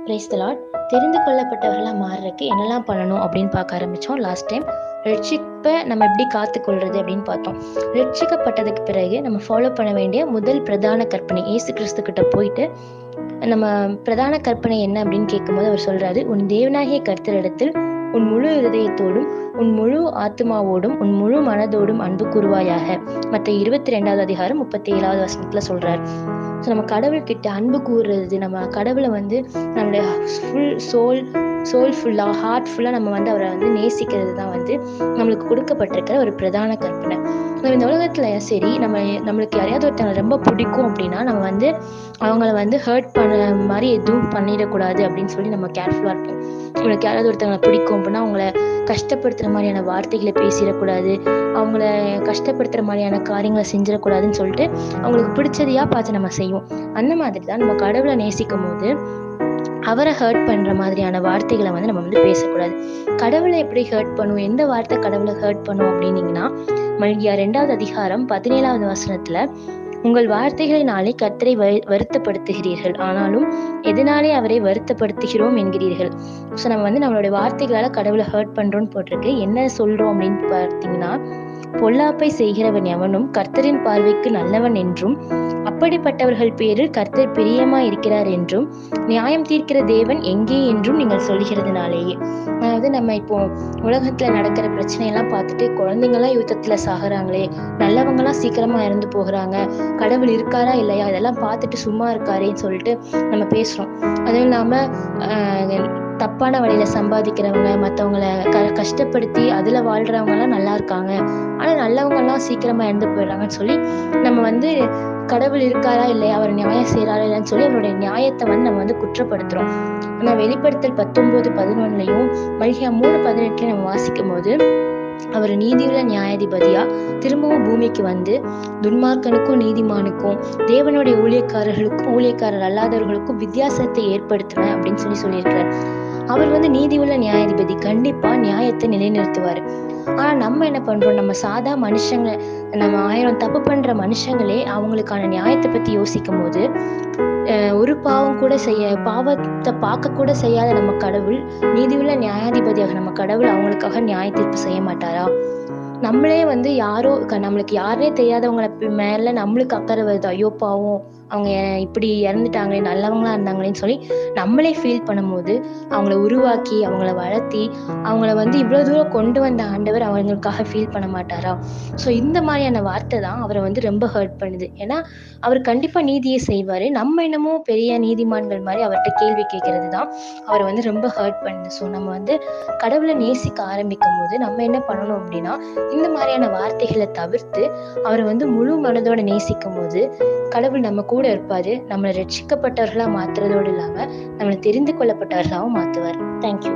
Praise the Lord. தெரிந்து கொள்ளப்பட்டவர்களாக மாறுறதுக்கு என்னெல்லாம் பண்ணணும் அப்படின்னு பார்க்க ஆரம்பித்தோம். லாஸ்ட் டைம் ரட்சிப்பை நம்ம எப்படி காத்துக்கொள்வது அப்படின்னு பார்த்தோம். ரட்சிக்கப்பட்டதுக்கு பிறகு நம்ம ஃபாலோ பண்ண வேண்டிய முதல் பிரதான கற்பனை, இயேசு கிறிஸ்து கிட்ட போயிட்டு நம்ம பிரதான கற்பனை என்ன அப்படின்னு கேட்கும்போது அவர் சொல்றாரு, உன் தேவனாகிய கர்த்தரிடத்தில் உன் முழு இதயத்தோடும் உன் முழு ஆத்மாவோடும் உன் முழு மனதோடும் அன்பு கூறுவாயாக. மற்ற 22வது அதிகாரம் 37வது வசனத்துல சொல்றாரு. ஸோ நம்ம கடவுள்கிட்ட அன்பு கூறுறது, நம்ம கடவுளை நம்மளுடைய சோல் ஃபுல்லாக, ஹார்ட் ஃபுல்லாக நம்ம அவரை நேசிக்கிறது தான் நம்மளுக்கு கொடுக்கப்பட்டிருக்கிற ஒரு பிரதான கற்பனை. நம்ம இந்த உலகத்தில் சரி, நம்மளுக்கு யாரையாவது ஒருத்தவங்க ரொம்ப பிடிக்கும் அப்படின்னா நம்ம அவங்கள ஹர்ட் பண்ண மாதிரி எதுவும் பண்ணிடக்கூடாது அப்படின்னு சொல்லி நம்ம கேர்ஃபுல்லாக இருப்போம். நம்மளுக்கு யாராவது ஒருத்தவங்களை பிடிக்கும் அப்படின்னா அவங்கள கஷ்டப்படுத்துகிற மாதிரியான வார்த்தைகளை பேசிடக்கூடாது, அவங்கள கஷ்டப்படுத்துகிற மாதிரியான காரியங்களை செஞ்சிடக்கூடாதுன்னு சொல்லிட்டு அவங்களுக்கு பிடிச்சதையா பார்த்து நம்ம செய்வோம். அந்த மாதிரி தான் நம்ம கடவுளை நேசிக்கும் போது அவரை ஹர்ட் பண்ணுற மாதிரியான வார்த்தைகளை நம்ம பேசக்கூடாது. கடவுளை எப்படி ஹர்ட் பண்ணும், எந்த வார்த்தை கடவுளை ஹர்ட் பண்ணும் அப்படின்னீங்கன்னா, மல்கியா 2வது அதிகாரம் 17வது வசனத்துல, உங்கள் வார்த்தைகளினாலே கர்த்தரை வருத்தப்படுத்துகிறீர்கள், ஆனாலும் எதனாலே அவரை வருத்தப்படுத்துகிறோம் என்கிறீர்கள். ஸோ நம்ம நம்மளுடைய வார்த்தைகளால கடவுளை ஹர்ட் பண்றோம்னு போட்டிருக்கு. என்ன சொல்றோம் அப்படின்னு பார்த்தீங்கன்னா, பொல்லாப்பை செய்கிறவன் எவனும் கர்த்தரின் பார்வைக்கு நல்லவன் என்றும், அப்படிப்பட்டவர்கள் பேரில் கர்த்தர் பிரியமா இருக்கிறார் என்றும், நியாயம் தீர்க்கிற தேவன் எங்கே என்றும் நீங்கள் சொல்கிறதுனாலேயே. அதாவது நம்ம இப்போ உலகத்துல நடக்கிற பிரச்சனையெல்லாம் பார்த்துட்டு குழந்தைங்களாம் யுத்தத்துல சாகுறாங்களே, நல்லவங்களாம் சீக்கிரமா இறந்து போகிறாங்க, கடவுள் இருக்காரா இல்லையா, இதெல்லாம் பார்த்துட்டு சும்மா இருக்காரேன்னு சொல்லிட்டு நம்ம பேசுறோம். அதுவும் இல்லாம தப்பான வழியில சம்பாதிக்கிறவங்க, மற்றவங்களை கஷ்டப்படுத்தி அதுல வாழ்றவங்க எல்லாம் நல்லா இருக்காங்க, ஆனா நல்லவங்க எல்லாம் சீக்கிரமா இறந்து போயிடுறாங்கன்னு சொல்லி நம்ம கடவுள் இருக்காரா இல்லையா, அவர் நியாயம் செய்யறாரா இல்லைன்னு சொல்லி அவருடைய நியாயத்தை நம்ம குற்றப்படுத்துறோம். ஆனா வெளிப்படுத்தல் 19:11 மல்கியா 3:18 நம்ம வாசிக்கும் போது, அவர் நீதியுள்ள நியாயாதிபதியா திரும்பவும் பூமிக்கு துன்மார்க்கனுக்கும் நீதிமானுக்கும், தேவனுடைய ஊழியக்காரர்களுக்கும் ஊழியக்காரர் அல்லாதவர்களுக்கும் வித்தியாசத்தை ஏற்படுத்துவேன் அப்படின்னு சொல்லியிருக்கிறார். அவர் நீதியுள்ள நியாயாதிபதி, கண்டிப்பா நியாயத்தை நிலைநிறுத்துவாரு. ஆனா நம்ம என்ன பண்றோம், நம்ம சாதா மனுஷங்க, நம்ம 1000 தப்பு பண்ற மனுஷங்களே அவங்களுக்கான நியாயத்தை பத்தி யோசிக்கும் போது, ஒரு பாவத்தை பார்க்க கூட செய்யாத நம்ம கடவுள், நீதியுள்ள நியாயாதிபதியாக நம்ம கடவுள் அவங்களுக்காக நியாய தீர்ப்பு செய்ய மாட்டாரா? நம்மளே யாரோ நம்மளுக்கு யாரே தெரியாதவங்களை மேல நம்மளுக்கு அக்கறை வருது, ஐயோ பாவம் அவங்க இப்படி இறந்துட்டாங்களே, நல்லவங்களா இருந்தாங்களேன்னு சொல்லி நம்மளே ஃபீல் பண்ணும்போது, அவங்கள உருவாக்கி அவங்கள வளர்த்தி அவங்கள இவ்வளவு தூரம் கொண்டு வந்த ஆண்டவர் அவங்களுக்காக ஃபீல் பண்ண மாட்டாரா? ஸோ இந்த மாதிரியான வார்த்தை தான் அவரை ரொம்ப ஹர்ட் பண்ணுது. ஏன்னா அவர் கண்டிப்பா நீதியை செய்வாரு. நம்ம என்னமோ பெரிய நீதிமான்கள் மாதிரி அவர்கிட்ட கேள்வி கேட்கறது தான் அவரை ரொம்ப ஹர்ட் பண்ணுது. ஸோ நம்ம கடவுளை நேசிக்க ஆரம்பிக்கும் போது நம்ம என்ன பண்ணணும் அப்படின்னா, இந்த மாதிரியான வார்த்தைகளை தவிர்த்து அவரை முழு மனதோட நேசிக்கும் போது கடவுள் நம்ம கூட இருப்பாரு. நம்மளை ரட்சிக்கப்பட்டவர்களா மாத்துறதோடு இல்லாம நம்மளை தெரிந்து கொள்ளப்பட்டவர்களாகவும் மாத்துவார். தேங்க்யூ.